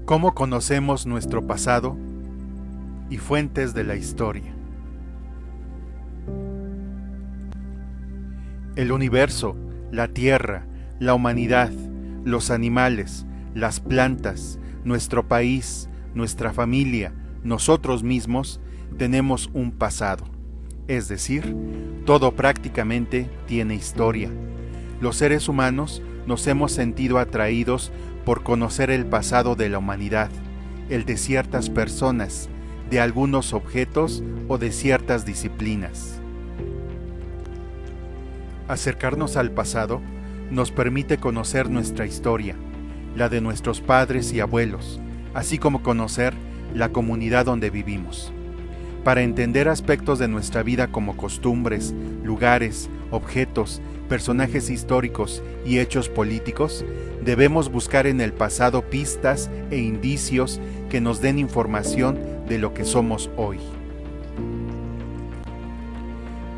¿Cómo conocemos nuestro pasado y fuentes de la historia? El universo, la Tierra, la humanidad, los animales, las plantas, nuestro país, nuestra familia, nosotros mismos, tenemos un pasado. Es decir, todo prácticamente tiene historia. Los seres humanos nos hemos sentido atraídos por conocer el pasado de la humanidad, el de ciertas personas, de algunos objetos o de ciertas disciplinas. Acercarnos al pasado nos permite conocer nuestra historia, la de nuestros padres y abuelos, así como conocer la comunidad donde vivimos. Para entender aspectos de nuestra vida como costumbres, lugares, objetos, personajes históricos y hechos políticos, debemos buscar en el pasado pistas e indicios que nos den información de lo que somos hoy.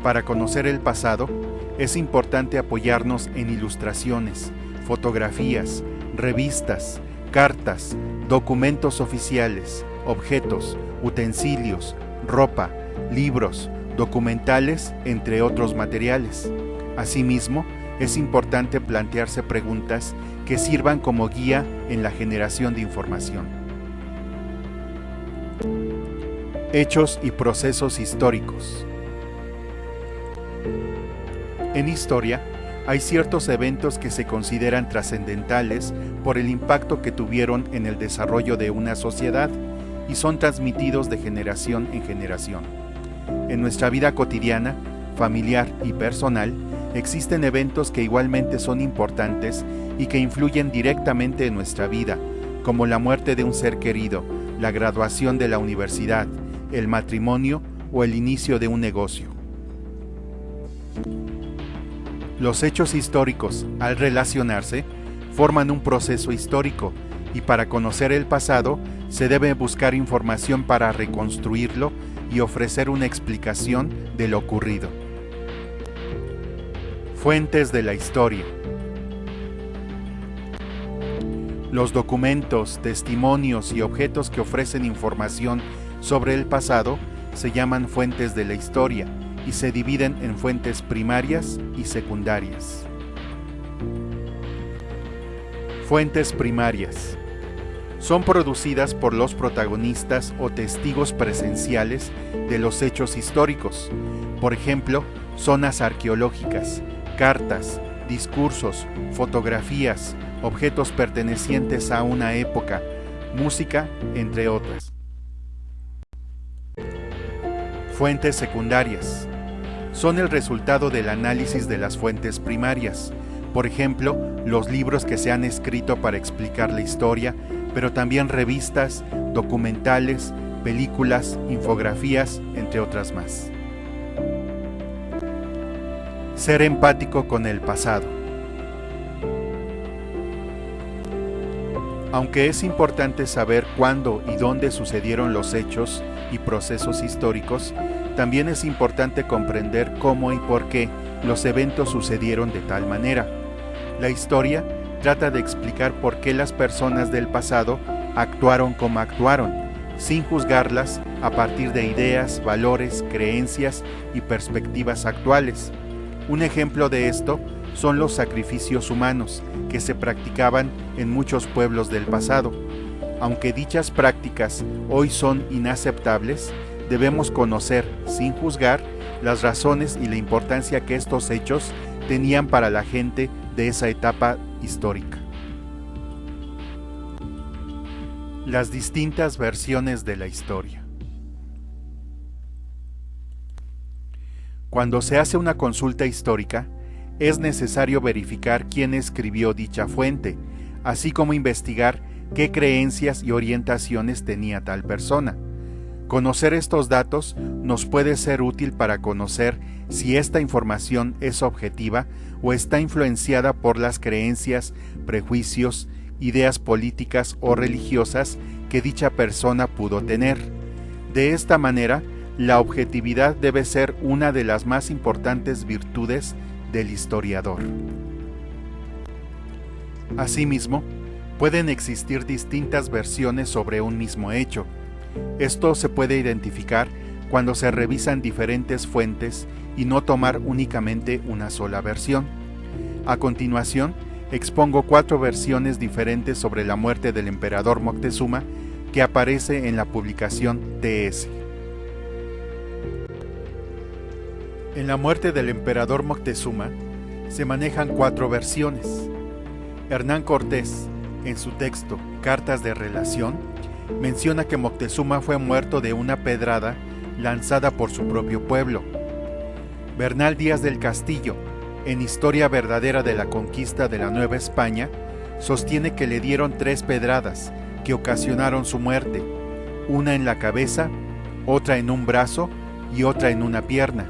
Para conocer el pasado, es importante apoyarnos en ilustraciones, fotografías, revistas, cartas, documentos oficiales, objetos, utensilios, ropa, libros, documentales, entre otros materiales. Asimismo, es importante plantearse preguntas que sirvan como guía en la generación de información. Hechos y procesos históricos. En historia, hay ciertos eventos que se consideran trascendentales por el impacto que tuvieron en el desarrollo de una sociedad y son transmitidos de generación en generación. En nuestra vida cotidiana, familiar y personal, existen eventos que igualmente son importantes y que influyen directamente en nuestra vida, como la muerte de un ser querido, la graduación de la universidad, el matrimonio o el inicio de un negocio. Los hechos históricos, al relacionarse, forman un proceso histórico y para conocer el pasado se debe buscar información para reconstruirlo y ofrecer una explicación de lo ocurrido. Fuentes de la historia. Los documentos, testimonios y objetos que ofrecen información sobre el pasado se llaman fuentes de la historia y se dividen en fuentes primarias y secundarias. Fuentes primarias. Son producidas por los protagonistas o testigos presenciales de los hechos históricos, por ejemplo, zonas arqueológicas, cartas, discursos, fotografías, objetos pertenecientes a una época, música, entre otras. Fuentes secundarias. Son el resultado del análisis de las fuentes primarias, por ejemplo, los libros que se han escrito para explicar la historia, pero también revistas, documentales, películas, infografías, entre otras más. Ser empático con el pasado. Aunque es importante saber cuándo y dónde sucedieron los hechos y procesos históricos, también es importante comprender cómo y por qué los eventos sucedieron de tal manera. La historia trata de explicar por qué las personas del pasado actuaron como actuaron, sin juzgarlas a partir de ideas, valores, creencias y perspectivas actuales. Un ejemplo de esto son los sacrificios humanos que se practicaban en muchos pueblos del pasado. Aunque dichas prácticas hoy son inaceptables, debemos conocer, sin juzgar, las razones y la importancia que estos hechos tenían para la gente de esa etapa histórica. Las distintas versiones de la historia. Cuando se hace una consulta histórica, es necesario verificar quién escribió dicha fuente, así como investigar qué creencias y orientaciones tenía tal persona. Conocer estos datos nos puede ser útil para conocer si esta información es objetiva o está influenciada por las creencias, prejuicios, ideas políticas o religiosas que dicha persona pudo tener. De esta manera, la objetividad debe ser una de las más importantes virtudes del historiador. Asimismo, Pueden existir distintas versiones sobre un mismo hecho. Esto se puede identificar cuando se revisan diferentes fuentes y no tomar únicamente una sola versión. A continuación, expongo 4 versiones diferentes sobre la muerte del emperador Moctezuma que aparece en la publicación TS. En la muerte del emperador Moctezuma se manejan 4 versiones. Hernán Cortés, en su texto Cartas de Relación, menciona que Moctezuma fue muerto de una pedrada lanzada por su propio pueblo. Bernal Díaz del Castillo, en Historia verdadera de la conquista de la Nueva España, sostiene que le dieron 3 pedradas que ocasionaron su muerte, una en la cabeza, otra en un brazo y otra en una pierna.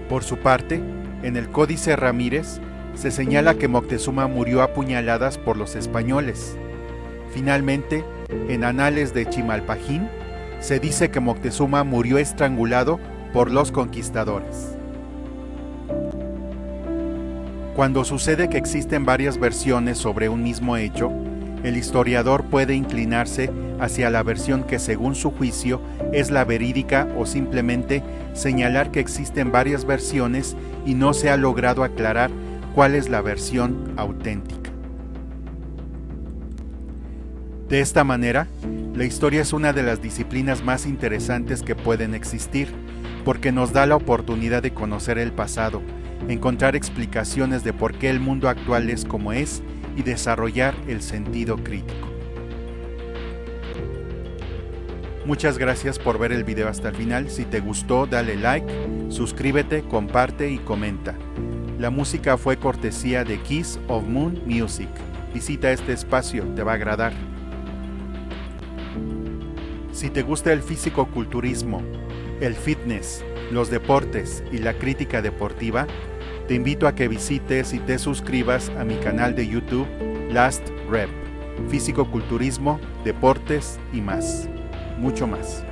Por su parte, en el Códice Ramírez se señala que Moctezuma murió a puñaladas por los españoles. Finalmente, en Anales de Chimalpajín, se dice que Moctezuma murió estrangulado por los conquistadores. Cuando sucede que existen varias versiones sobre un mismo hecho, el historiador puede inclinarse hacia la versión que según su juicio es la verídica o simplemente señalar que existen varias versiones y no se ha logrado aclarar cuál es la versión auténtica. De esta manera, la historia es una de las disciplinas más interesantes que pueden existir, porque nos da la oportunidad de conocer el pasado, encontrar explicaciones de por qué el mundo actual es como es y desarrollar el sentido crítico. Muchas gracias por ver el video hasta el final. Si te gustó, dale like, suscríbete, comparte y comenta. La música fue cortesía de Kiss of Moon Music. Visita este espacio, te va a agradar. Si te gusta el físico-culturismo, el fitness, los deportes y la crítica deportiva, te invito a que visites y te suscribas a mi canal de YouTube Last Rep, físico-culturismo, deportes y más, mucho más.